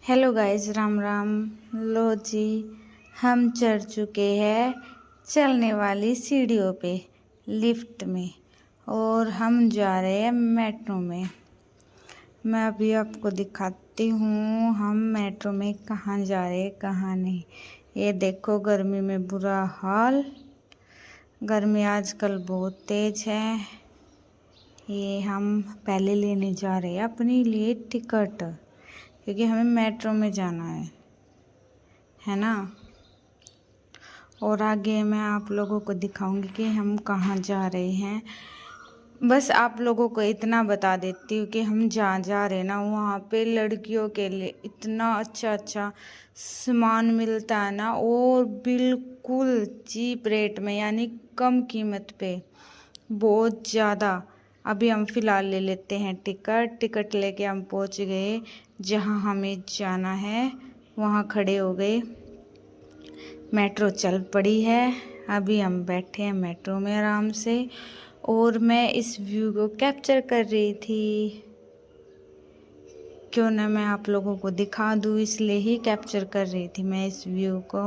Hello guys, Ram Ram. लो जी, हम चढ़ चुके हैं चलने वाली सीढ़ियों पे, लिफ्ट में, और हम जा रहे हैं मेट्रो में। मैं अभी आपको दिखाती हूँ हम मेट्रो में कहाँ जा रहे हैं कहाँ नहीं। ये देखो, गर्मी में बुरा हाल। गर्मी आजकल बहुत तेज है। ये हम पहले लेने जा रहे हैं अपने लिए टिकट, क्योंकि हमें मेट्रो में जाना है ना। और आगे मैं आप लोगों को दिखाऊंगी कि हम कहाँ जा रहे हैं। बस आप लोगों को इतना बता देती हूँ कि हम जहाँ जा रहे हैं ना, वहाँ पे लड़कियों के लिए इतना अच्छा अच्छा सामान मिलता है ना, और बिल्कुल चीप रेट में, यानी कम कीमत पे, बहुत ज़्यादा। अभी हम फ़िलहाल ले लेते हैं टिकट लेके हम पहुँच गए जहाँ हमें जाना है। वहाँ खड़े हो गए, मेट्रो चल पड़ी है। अभी हम बैठे हैं मेट्रो में आराम से, और मैं इस व्यू को कैप्चर कर रही थी। क्यों ना मैं आप लोगों को दिखा दूँ, इसलिए ही कैप्चर कर रही थी मैं इस व्यू को।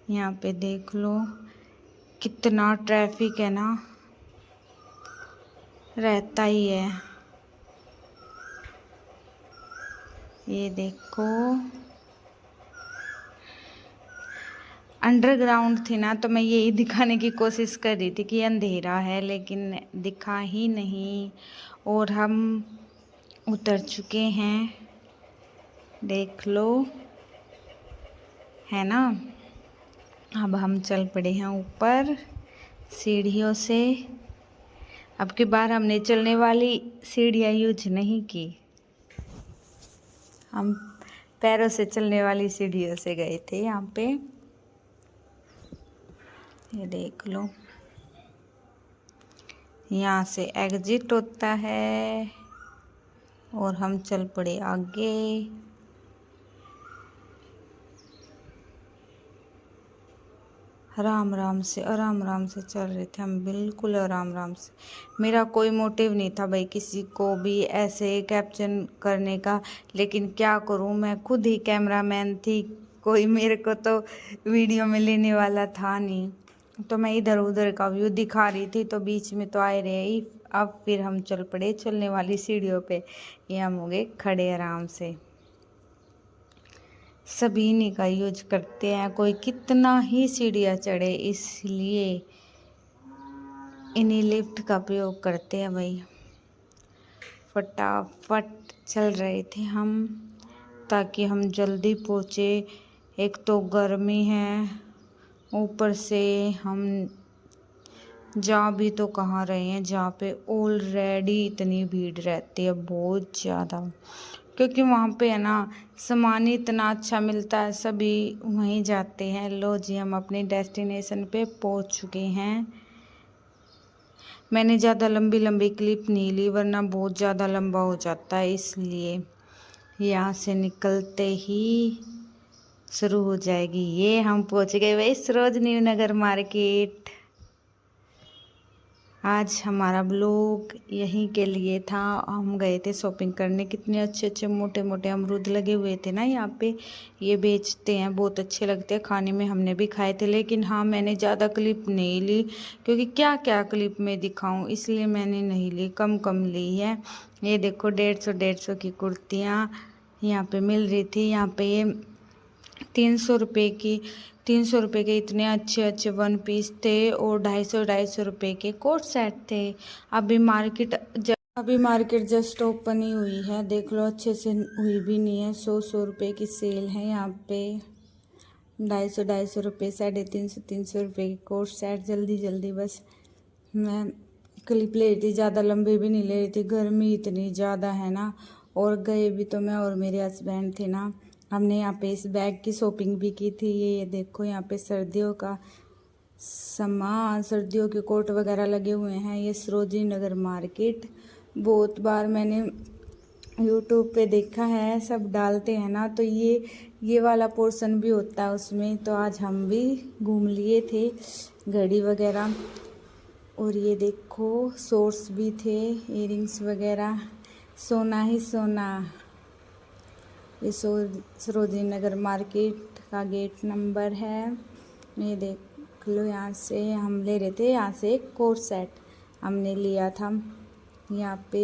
यहाँ पे देख लो कितना ट्रैफिक है ना, रहता ही है। ये देखो, अंडरग्राउंड थी ना, तो मैं यही दिखाने की कोशिश कर रही थी कि अंधेरा है, लेकिन दिखा ही नहीं। और हम उतर चुके हैं, देख लो, है ना। अब हम चल पड़े हैं ऊपर सीढ़ियों से। अब की बार हमने चलने वाली सीढ़ियाँ यूज नहीं की, हम पैरों से चलने वाली सीढ़ियों से गए थे। यहाँ पे ये देख लो, यहाँ से एग्जिट होता है और हम चल पड़े आगे। आराम आराम से चल रहे थे हम, बिल्कुल आराम से। मेरा कोई मोटिव नहीं था भाई किसी को भी ऐसे कैप्चर करने का, लेकिन क्या करूं, मैं खुद ही कैमरामैन थी, कोई मेरे को तो वीडियो में लेने वाला था नहीं। तो मैं इधर उधर का व्यू दिखा रही थी, तो बीच में तो आए रहे ही। अब फिर हम चल पड़े चलने वाली सीढ़ियों पे। ये हम हो गए खड़े आराम से। सभी इन्हीं का यूज करते हैं, कोई कितना ही सीढ़ियाँ चढ़े, इसलिए इन्हीं लिफ्ट का प्रयोग करते हैं भाई। फटाफट चल रहे थे हम ताकि हम जल्दी पहुँचे। एक तो गर्मी है, ऊपर से हम जा भी तो कहाँ रहे हैं जहाँ पे ऑलरेडी इतनी भीड़ रहती है, बहुत ज़्यादा। क्योंकि वहाँ पे है ना, सामान इतना अच्छा मिलता है, सभी वहीं जाते हैं। लो जी, हम अपने डेस्टिनेशन पे पहुँच चुके हैं। मैंने ज़्यादा लंबी क्लिप नहीं ली, वरना बहुत ज़्यादा लंबा हो जाता है, इसलिए यहाँ से निकलते ही शुरू हो जाएगी। ये हम पहुँच गए भाई सरोजनी नगर मार्केट। आज हमारा ब्लॉग यहीं के लिए था। हम गए थे शॉपिंग करने, कितने अच्छे अच्छे मोटे मोटे अमरूद लगे हुए थे ना यहाँ पे, ये बेचते हैं, बहुत अच्छे लगते हैं खाने में, हमने भी खाए थे। लेकिन हाँ, मैंने ज़्यादा क्लिप नहीं ली, क्योंकि क्या क्या क्लिप में दिखाऊं, इसलिए मैंने नहीं ली, कम कम ली है। ये देखो, 150 की कुर्तियाँ यहाँ पे मिल रही थी। यहाँ पे ये 300 रुपये के इतने अच्छे अच्छे वन पीस थे, और 250 रुपये के कोट सेट थे। अभी मार्केट जस्ट ओपन ही हुई है, देख लो, अच्छे से हुई भी नहीं है। 100 रुपये की सेल है यहाँ पे। 250 रुपये, 350 रुपये के कोट सेट। जल्दी जल्दी बस मैं क्लिप ले रही थी, ज़्यादा लंबे भी नहीं ले रही थी, गर्मी इतनी ज़्यादा है ना। और गए भी तो मैं और मेरे हस्बैंड थे ना। हमने यहाँ पे इस बैग की शॉपिंग भी की थी। ये देखो, यहाँ पे सर्दियों का सामान, सर्दियों के कोट वगैरह लगे हुए हैं। ये सरोजिनी नगर मार्केट, बहुत बार मैंने यूट्यूब पे देखा है, सब डालते हैं ना, तो ये वाला पोर्शन भी होता है उसमें। तो आज हम भी घूम लिए थे, घड़ी वगैरह। और ये देखो, शॉर्ट्स भी थे, इयररिंग्स वगैरह, सोना ही सोना। ये सरोजिनी नगर मार्केट का गेट नंबर है। ये देख लो, यहाँ से हम ले रहे थे, यहाँ से एक कोट सेट हमने लिया था। यहाँ पे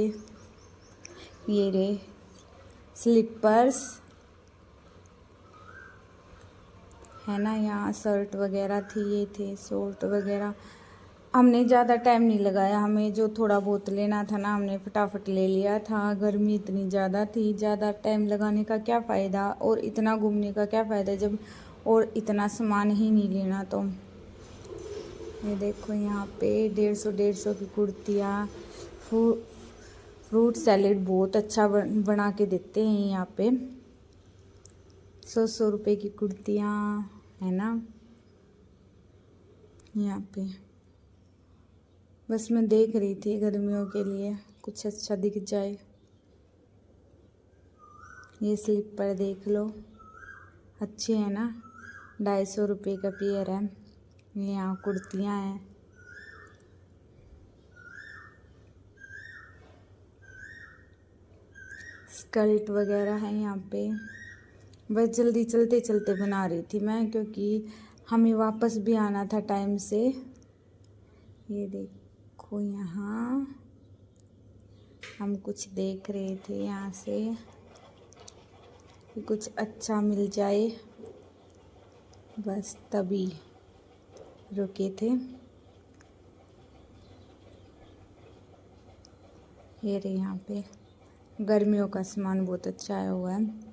ये रे स्लीपर्स है ना, यहाँ शर्ट वगैरह थी, ये थे शॉर्ट वगैरह। हमने ज़्यादा टाइम नहीं लगाया, हमें जो थोड़ा बहुत लेना था ना हमने फटाफट ले लिया था। गर्मी इतनी ज़्यादा थी, ज़्यादा टाइम लगाने का क्या फ़ायदा और इतना घूमने का क्या फ़ायदा जब और इतना सामान ही नहीं लेना। तो ये देखो यहाँ पे 150 की कुर्तियाँ, फ्रूट सैलेड बहुत अच्छा बना के देते हैं यहाँ पे। 100 रुपये की कुर्तियाँ है ना यहाँ पे। बस मैं देख रही थी गर्मियों के लिए कुछ अच्छा दिख जाए। ये स्लीपर देख लो, अच्छे है ना, 250 रुपये का पेयर है। ये यहाँ कुर्तियाँ हैं, स्कर्ट वगैरह है यहाँ पे। बस जल्दी चलते चलते बना रही थी मैं, क्योंकि हमें वापस भी आना था टाइम से। ये देखो यहाँ हम कुछ देख रहे थे यहाँ से कि कुछ अच्छा मिल जाए, बस तभी रुके थे। ये रहे यहाँ पे गर्मियों का सामान बहुत अच्छा आया हुआ है।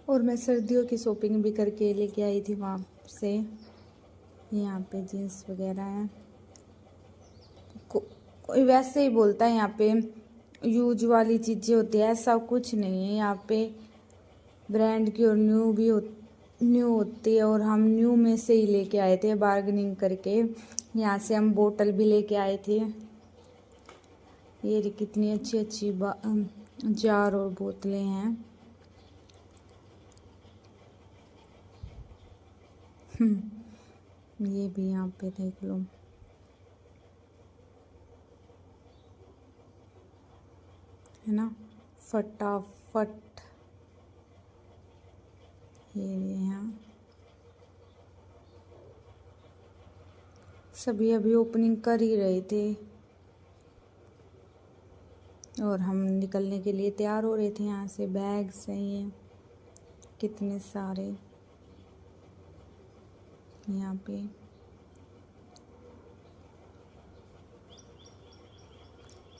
और मैं सर्दियों की शॉपिंग भी करके लेके आई थी वहाँ से। यहाँ पे जीन्स वगैरह है, कोई वैसे ही बोलता है यहाँ पे यूज वाली चीज़ें होती है, ऐसा कुछ नहीं है। यहाँ पे ब्रांड की और न्यू होती है, और हम न्यू में से ही लेके आए थे बार्गेनिंग करके। यहाँ से हम बोतल भी लेके आए थे। ये कितनी अच्छी अच्छी जार और बोतलें हैं। ये भी यहाँ पे देख लो, है ना, फटाफट। ये यहाँ सभी अभी ओपनिंग कर ही रहे थे और हम निकलने के लिए तैयार हो रहे थे। यहाँ से बैग्स हैं ये कितने सारे यहाँ पे।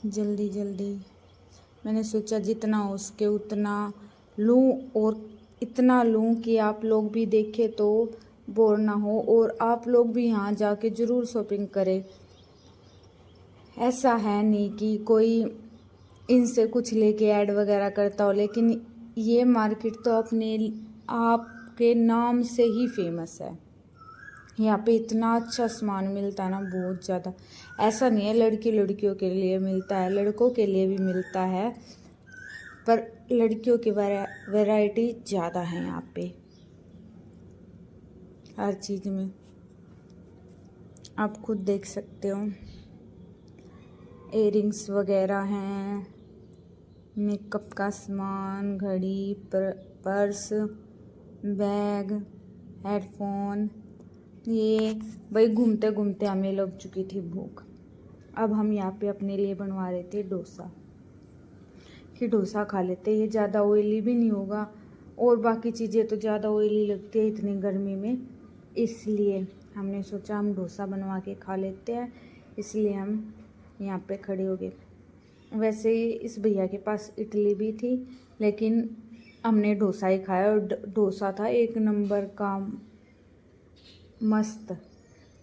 जल्दी जल्दी मैंने सोचा जितना हो सके उतना लूँ, और इतना लूँ कि आप लोग भी देखें तो बोर ना हो, और आप लोग भी यहाँ जाके ज़रूर शॉपिंग करें। ऐसा है नहीं कि कोई इनसे कुछ लेके ऐड वगैरह करता हो, लेकिन ये मार्केट तो अपने आपके नाम से ही फेमस है। यहाँ पे इतना अच्छा सामान मिलता है ना, बहुत ज़्यादा। ऐसा नहीं है लड़कियों के लिए मिलता है, लड़कों के लिए भी मिलता है, पर लड़कियों की वैरायटी ज़्यादा है यहाँ पे हर चीज़ में। आप खुद देख सकते हो, इयररिंग्स वगैरह हैं, मेकअप का सामान, घड़ी, पर्स, बैग, हेडफोन। ये भाई घूमते घूमते हमें लग चुकी थी भूख। अब हम यहाँ पे अपने लिए बनवा रहे थे डोसा, कि डोसा खा लेते, ये ज़्यादा ऑयली भी नहीं होगा, और बाकी चीज़ें तो ज़्यादा ऑयली लगती है इतनी गर्मी में, इसलिए हमने सोचा हम डोसा बनवा के खा लेते हैं। इसलिए हम यहाँ पे खड़े हो गए। वैसे ही इस भैया के पास इडली भी थी, लेकिन हमने डोसा ही खाया, और डोसा था एक नंबर का, मस्त,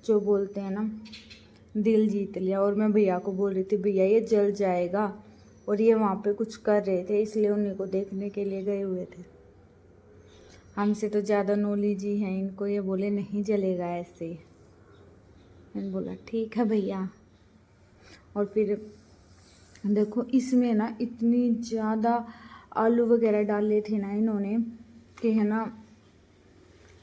जो बोलते हैं ना, दिल जीत लिया। और मैं भैया को बोल रही थी भैया ये जल जाएगा, और ये वहाँ पे कुछ कर रहे थे, इसलिए उन्हीं को देखने के लिए गए हुए थे। हमसे तो ज़्यादा नॉलेज ही है इनको। ये बोले नहीं जलेगा ऐसे। मैंने बोला ठीक है भैया। और फिर देखो इसमें ना इतनी ज़्यादा आलू वगैरह डाले थे ना इन्होंने कि है ना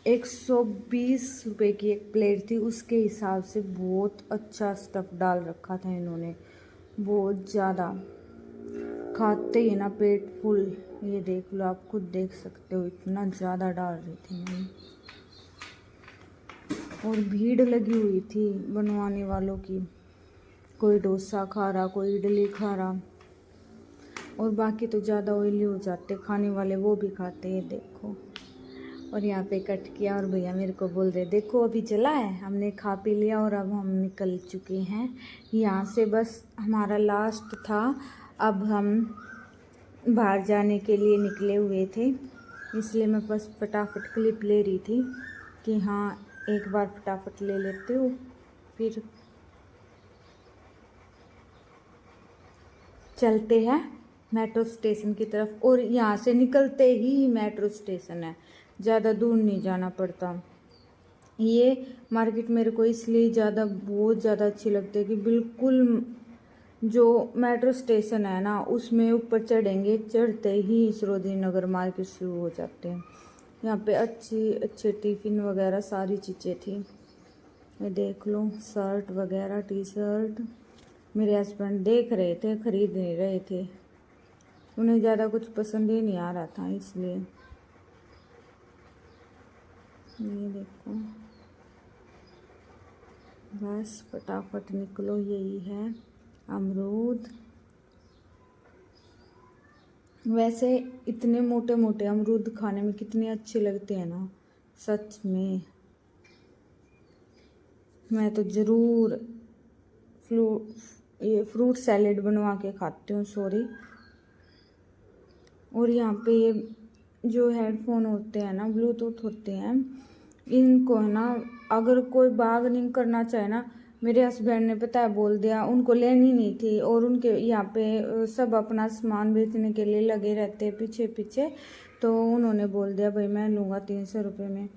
120 रुपये की एक प्लेट थी, उसके हिसाब से बहुत अच्छा स्टफ़ डाल रखा था इन्होंने, बहुत ज़्यादा। खाते ही ना पेट फुल। ये देख लो, आप खुद देख सकते हो, इतना ज़्यादा डाल रही थी मैं। और भीड़ लगी हुई थी बनवाने वालों की, कोई डोसा खा रहा, कोई इडली खा रहा। और बाकी तो ज़्यादा ऑयली हो जाते खाने वाले, वो भी खाते हैं देखो। और यहाँ पे कट किया और भैया मेरे को बोल रहे देखो अभी चला है, हमने खा पी लिया और अब हम निकल चुके हैं यहाँ से। बस हमारा लास्ट था, अब हम बाहर जाने के लिए निकले हुए थे, इसलिए मैं बस फटाफट क्लिप ले रही थी कि हाँ एक बार फटाफट ले लेते हो, फिर चलते हैं मेट्रो स्टेशन की तरफ। और यहाँ से निकलते ही मेट्रो स्टेशन है, ज़्यादा दूर नहीं जाना पड़ता। ये मार्केट मेरे को इसलिए बहुत ज़्यादा अच्छी लगती है कि बिल्कुल जो मेट्रो स्टेशन है ना उसमें ऊपर चढ़ेंगे, चढ़ते ही सरोजिनी नगर मार्केट शुरू हो जाते हैं। यहाँ पे अच्छे टिफ़िन वगैरह सारी चीज़ें थी। ये देख लो, शर्ट वगैरह, टी शर्ट। मेरे हस्बैंड देख रहे थे, खरीद नहीं रहे थे, उन्हें ज़्यादा कुछ पसंद ही नहीं आ रहा था, इसलिए। ये देखो, बस फटाफट निकलो। यही है अमरूद। वैसे इतने मोटे मोटे अमरूद खाने में कितने अच्छे लगते हैं ना, सच में। मैं तो ज़रूर ये फ्रूट सैलेड बनवा के खाती हूँ, सॉरी। और यहाँ पे ये जो हेडफोन होते हैं ना, ब्लूटूथ होते हैं, इनको है ना अगर कोई बार्गेनिंग करना चाहे ना, मेरे हस्बैंड ने पता है बोल दिया, उनको लेनी नहीं थी। और उनके यहाँ पे सब अपना सामान बेचने के लिए लगे रहते हैं पीछे पीछे, तो उन्होंने बोल दिया भाई मैं लूँगा 300 रुपये में।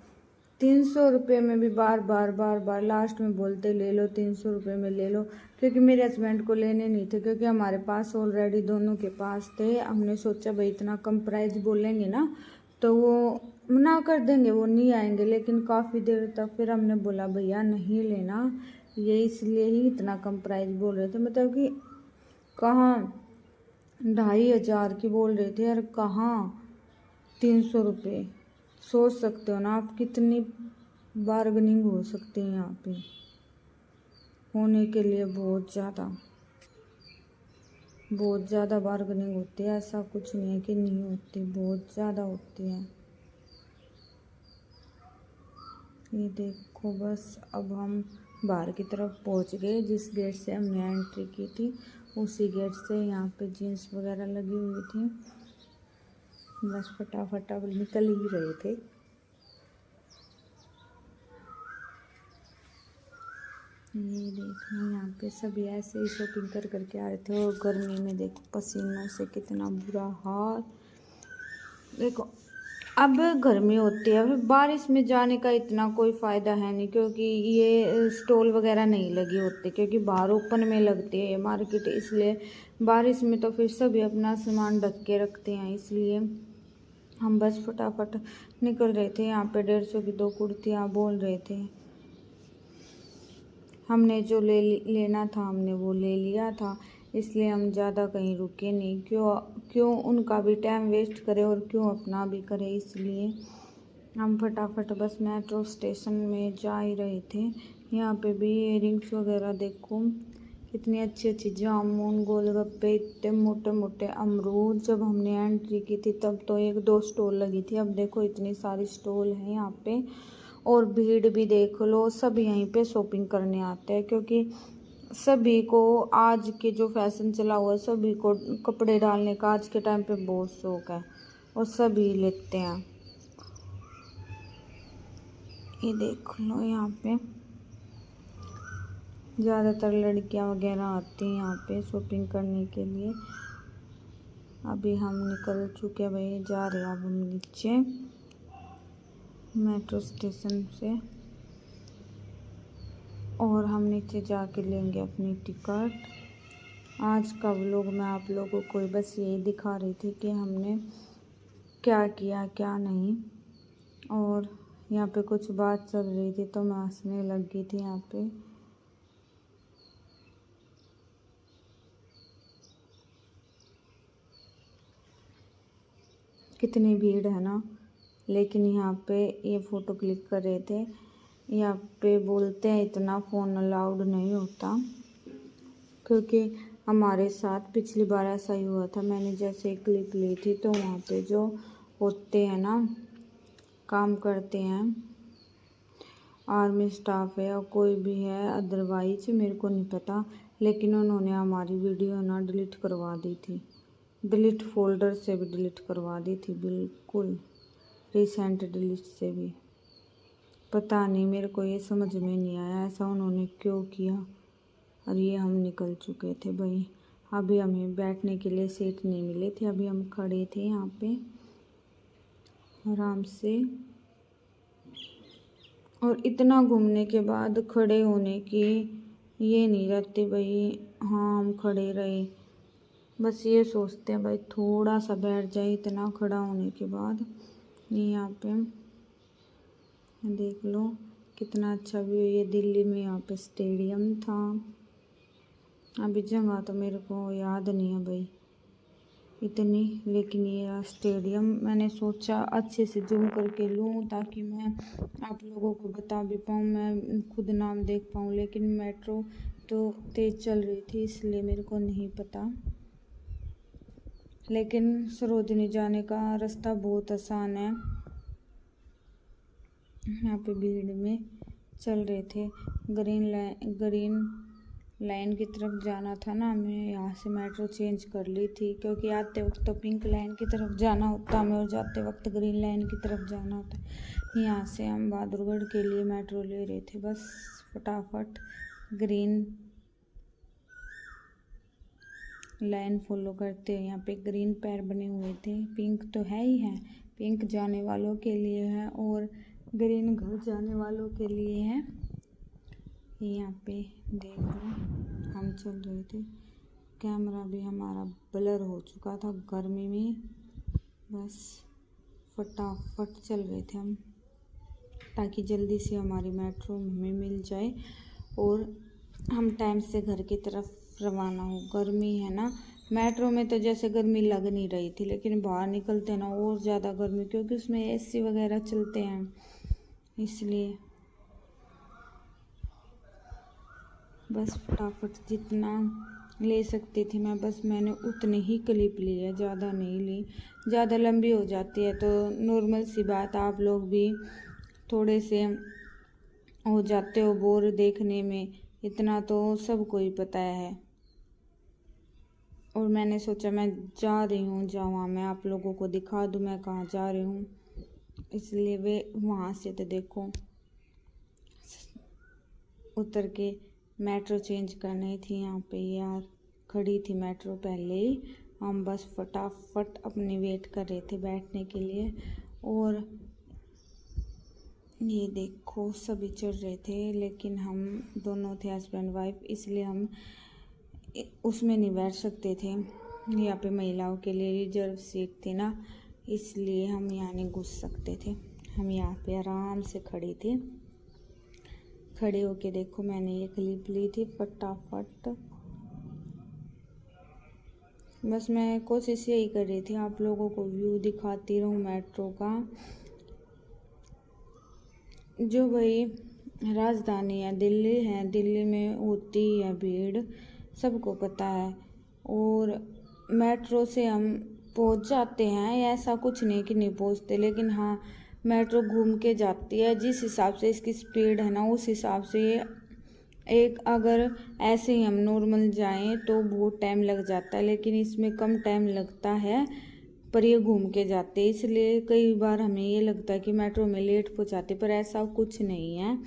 300 रुपये में भी बार बार लास्ट में बोलते ले लो 300 रुपये में ले लो, क्योंकि मेरे हस्बैंड को लेने नहीं थे, क्योंकि हमारे पास ऑलरेडी दोनों के पास थे। हमने सोचा भाई इतना कम प्राइस बोलेंगे ना तो वो मना कर देंगे, वो नहीं आएंगे। लेकिन काफ़ी देर तक फिर हमने बोला भैया नहीं लेना, ये इसलिए ही इतना कम प्राइस बोल रहे थे। मतलब कि कहाँ 2500 की बोल रहे थे यार, कहाँ 300 रुपये। सोच सकते हो ना आप कितनी बार्गेनिंग हो सकती है यहाँ पे होने के लिए। बहुत ज़्यादा बार्गेनिंग होती है, ऐसा कुछ नहीं है कि नहीं होती, बहुत ज़्यादा होती है। ये देखो, बस अब हम बाहर की तरफ पहुँच गए। जिस गेट से हमने एंट्री की थी उसी गेट से यहाँ पे जीन्स वगैरह लगी हुई थी। बस फटाफट अब निकल ही रहे थे। ये देखो, यहाँ पे सभी ऐसे ही शॉपिंग कर करके आ रहे थे। और गर्मी में देखो पसीनों से कितना बुरा हाल। देखो अब गर्मी होती है, फिर बारिश में जाने का इतना कोई फ़ायदा है नहीं, क्योंकि ये स्टॉल वगैरह नहीं लगे होते, क्योंकि बाहर ओपन में लगते हैं मार्केट। इसलिए बारिश में तो फिर सभी अपना सामान ढक के रखते हैं, इसलिए हम बस फटाफट निकल रहे थे। यहाँ पे 150 की 2 कुर्तियाँ बोल रहे थे। हमने जो लेना था हमने वो ले लिया था, इसलिए हम ज़्यादा कहीं रुके नहीं। क्यों उनका भी टाइम वेस्ट करें और क्यों अपना भी करें, इसलिए हम फटाफट बस मेट्रो स्टेशन में जा ही रहे थे। यहाँ पे भी इयरिंग्स वगैरह देखो, कितनी अच्छी जामुन, गोलगप्पे, इतने मोटे मोटे अमरूद। जब हमने एंट्री की थी तब तो 1-2 स्टॉल लगी थी, अब देखो इतनी सारी स्टॉल हैं यहाँ पे। और भीड़ भी देख लो, सब यहीं पे शॉपिंग करने आते हैं, क्योंकि सभी को आज के जो फैशन चला हुआ है, सभी को कपड़े डालने का आज के टाइम पे बहुत शौक है और सभी लेते हैं। ये देख लो, यहाँ पे ज़्यादातर लड़कियां वगैरह आती हैं यहाँ पे शॉपिंग करने के लिए। अभी हम निकल चुके हैं भाई, जा रहे हैं अब हम नीचे मेट्रो स्टेशन से, और हम नीचे जाके लेंगे अपनी टिकट। आज का व्लॉग मैं आप लोगों को बस यही दिखा रही थी कि हमने क्या किया क्या नहीं। और यहाँ पे कुछ बात चल रही थी तो मैं हंसने लग गई थी यहाँ पे। कितनी भीड़ है ना। लेकिन यहाँ पे ये फ़ोटो क्लिक कर रहे थे। यहाँ पे बोलते हैं इतना फ़ोन अलाउड नहीं होता, क्योंकि हमारे साथ पिछली बार ऐसा ही हुआ था। मैंने जैसे क्लिप ली थी तो वहाँ पे जो होते हैं ना, काम करते हैं, आर्मी स्टाफ है और कोई भी है, अदरवाइज मेरे को नहीं पता, लेकिन उन्होंने हमारी वीडियो ना डिलीट करवा दी थी। डिलीट फोल्डर से भी डिलीट करवा दी थी, बिल्कुल रिसेंट डिलीट से भी। पता नहीं, मेरे को ये समझ में नहीं आया ऐसा उन्होंने क्यों किया। और ये हम निकल चुके थे भाई। अभी हमें बैठने के लिए सीट नहीं मिले थे। अभी हम खड़े थे यहाँ पे आराम से, और इतना घूमने के बाद खड़े होने की ये नहीं रहती भाई। हाँ, हम खड़े रहे, बस ये सोचते हैं भाई थोड़ा सा बैठ जाए। इतना खड़ा होने के बाद ये यहाँ पे देख लो कितना अच्छा व्यू। ये दिल्ली में यहाँ पे स्टेडियम था। अभी जगह तो मेरे को याद नहीं है भाई इतनी, लेकिन ये स्टेडियम मैंने सोचा अच्छे से जूम करके लूँ ताकि मैं आप लोगों को बता भी पाऊँ, मैं खुद नाम देख पाऊँ। लेकिन मेट्रो तो तेज़ चल रही थी इसलिए मेरे को नहीं पता। लेकिन सरोजनी जाने का रास्ता बहुत आसान है। यहाँ पे भीड़ में चल रहे थे। ग्रीन लाइन की तरफ जाना था ना हमें, यहाँ से मेट्रो चेंज कर ली थी, क्योंकि आते वक्त तो पिंक लाइन की तरफ जाना होता हमें और जाते वक्त ग्रीन लाइन की तरफ जाना होता। यहाँ से हम बहादुरगढ़ के लिए मेट्रो ले रहे थे, बस फटाफट ग्रीन लाइन फॉलो करते हैं। यहाँ पे ग्रीन पैर बने हुए थे, पिंक तो है ही है, पिंक जाने वालों के लिए है और ग्रीन घर जाने वालों के लिए है। यहाँ पे देखो हम चल रहे थे, कैमरा भी हमारा ब्लर हो चुका था गर्मी में, बस फटाफट चल रहे थे हम ताकि जल्दी से हमारी मेट्रो हमें मिल जाए और हम टाइम से घर की तरफ रवाना हो। गर्मी है ना, मेट्रो में तो जैसे गर्मी लग नहीं रही थी, लेकिन बाहर निकलते ना और ज़्यादा गर्मी, क्योंकि उसमें एसी वगैरह चलते हैं इसलिए। बस फटाफट जितना ले सकती थी मैं, बस मैंने उतनी ही क्लिप ली है, ज़्यादा नहीं ली। ज़्यादा लंबी हो जाती है तो नॉर्मल सी बात, आप लोग भी थोड़े से हो जाते हो बोर देखने में, इतना तो सबको ही पता है। और मैंने सोचा मैं जा रही हूँ जहाँ, मैं आप लोगों को दिखा दूँ मैं कहाँ जा रही हूँ, इसलिए वे वहाँ से तो देखो उतर के मेट्रो चेंज करनी थी। यहाँ पे यार खड़ी थी मेट्रो पहले ही, हम बस फटाफट अपनी वेट कर रहे थे बैठने के लिए। और ये देखो सभी चढ़ रहे थे, लेकिन हम दोनों थे हस्बैंड वाइफ, इसलिए हम उसमें नहीं बैठ सकते थे। यहाँ पे महिलाओं के लिए रिजर्व सीट थी ना, इसलिए हम यहाँ नहीं घुस सकते थे। हम यहाँ पे आराम से खड़े थे। खड़े होके देखो मैंने ये क्लिप ली थी फटाफट। बस मैं कोशिश यही कर रही थी आप लोगों को व्यू दिखाती रहूँ मेट्रो का। जो भाई राजधानी है दिल्ली में होती है भीड़, सबको पता है। और मेट्रो से हम पहुंच जाते हैं, ऐसा कुछ नहीं कि नहीं पहुंचते, लेकिन हाँ मेट्रो घूम के जाती है। जिस हिसाब से इसकी स्पीड है ना, उस हिसाब से एक अगर ऐसे ही हम नॉर्मल जाएं तो बहुत टाइम लग जाता है, लेकिन इसमें कम टाइम लगता है, पर ये घूम के जाते हैं, इसलिए कई बार हमें ये लगता है कि मेट्रो में लेट पहुंचाते, पर ऐसा कुछ नहीं है।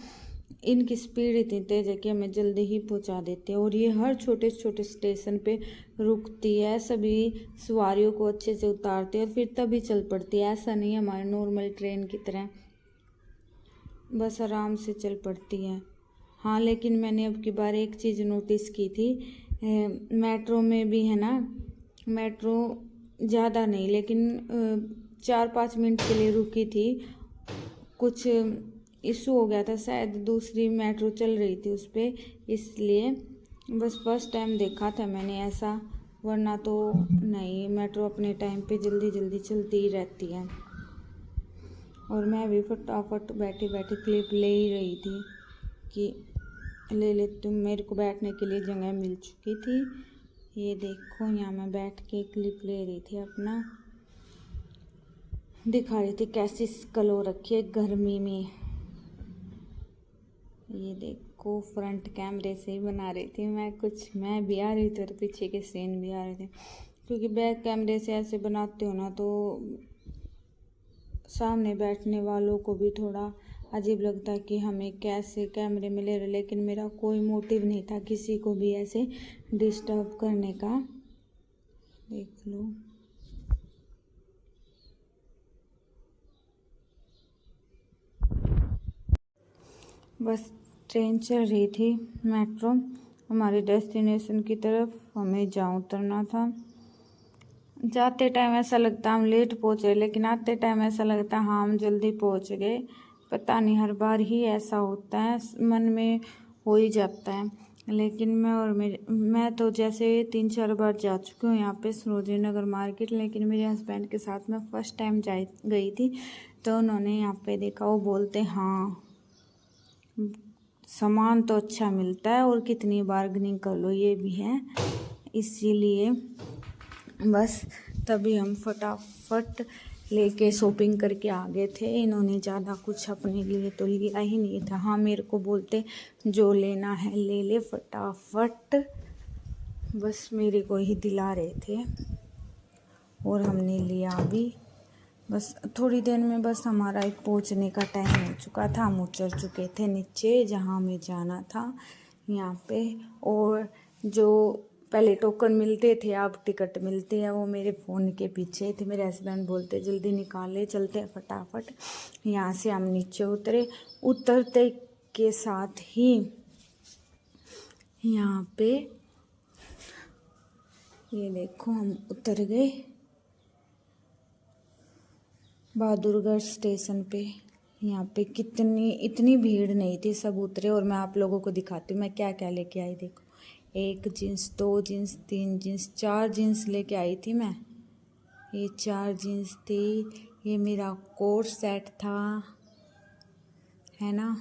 इनकी स्पीड इतनी तेज़ है कि हमें जल्दी ही पहुंचा देते हैं। और ये हर छोटे छोटे स्टेशन पे रुकती है, सभी सवारियों को अच्छे से उतारती है और फिर तभी चल पड़ती है। ऐसा नहीं है हमारे नॉर्मल ट्रेन की तरह बस आराम से चल पड़ती है। हाँ, लेकिन मैंने अब की बार एक चीज़ नोटिस की थी, मेट्रो में भी है ना, मेट्रो ज़्यादा नहीं लेकिन 4-5 मिनट के लिए रुकी थी। कुछ इशू हो गया था शायद, दूसरी मेट्रो चल रही थी उस पर, इसलिए बस फर्स्ट टाइम देखा था मैंने ऐसा। वरना तो नहीं, मेट्रो अपने टाइम पे जल्दी जल्दी चलती ही रहती है। और मैं भी फटाफट बैठे बैठे क्लिप ले ही रही थी कि ले ले, तुम मेरे को बैठने के लिए जगह मिल चुकी थी। ये देखो यहाँ मैं बैठ के क्लिप ले रही थी, अपना दिखा रही थी कैसी स्कल हो रखी है गर्मी में। ये देखो फ्रंट कैमरे से ही बना रही थी मैं कुछ, मैं भी आ रही थी और पीछे के सीन भी आ रहे थे, क्योंकि बैक कैमरे से ऐसे बनाते हो ना तो सामने बैठने वालों को भी थोड़ा अजीब लगता है कि हमें कैसे कैमरे में ले रहे। लेकिन मेरा कोई मोटिव नहीं था किसी को भी ऐसे डिस्टर्ब करने का। देख लो बस ट्रेन चल रही थी, मेट्रो हमारे डेस्टिनेशन की तरफ, हमें जहाँ उतरना था। जाते टाइम ऐसा लगता हम लेट पहुँचे, लेकिन आते टाइम ऐसा लगता हाँ हम जल्दी पहुँच गए। पता नहीं हर बार ही ऐसा होता है, मन में हो ही जाता है। लेकिन मैं तो जैसे 3-4 बार जा चुकी हूँ यहाँ पे सरोजिनी नगर मार्केट, लेकिन मेरे हस्बैंड के साथ मैं फ़र्स्ट टाइम गई थी। तो उन्होंने यहाँ पे देखा, वो बोलते हाँ सामान तो अच्छा मिलता है और कितनी बार्गेनिंग कर लो, ये भी है। इसीलिए बस तभी हम फटाफट लेके शॉपिंग करके आ गए थे। इन्होंने ज़्यादा कुछ अपने लिए तो लिया ही नहीं था। हाँ मेरे को बोलते जो लेना है ले ले फटाफट, बस मेरे को ही दिला रहे थे और हमने लिया भी। बस थोड़ी देर में बस हमारा एक पहुंचने का टाइम हो चुका था, हम उतर चुके थे नीचे जहाँ हमें जाना था यहाँ पे। और जो पहले टोकन मिलते थे अब टिकट मिलते हैं, वो मेरे फ़ोन के पीछे थे। मेरे हस्बैंड बोलते जल्दी निकाले, चलते हैं फटाफट। यहाँ से हम नीचे उतरे, उतरते के साथ ही यहाँ पे ये देखो हम उतर गए बहादुरगढ़ स्टेशन पे। यहाँ पे इतनी भीड़ नहीं थी, सब उतरे। और मैं आप लोगों को दिखाती हूँ मैं क्या क्या लेके आई। देखो 1 जीन्स, 2 जीन्स, 3 जीन्स, 4 जीन्स लेके आई थी मैं। ये 4 जीन्स थी, ये मेरा कोट सेट था, है ना।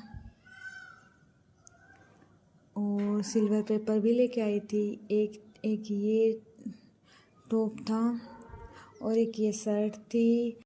और सिल्वर पेपर भी लेके आई थी। एक ये टॉप था और एक ये शर्ट थी।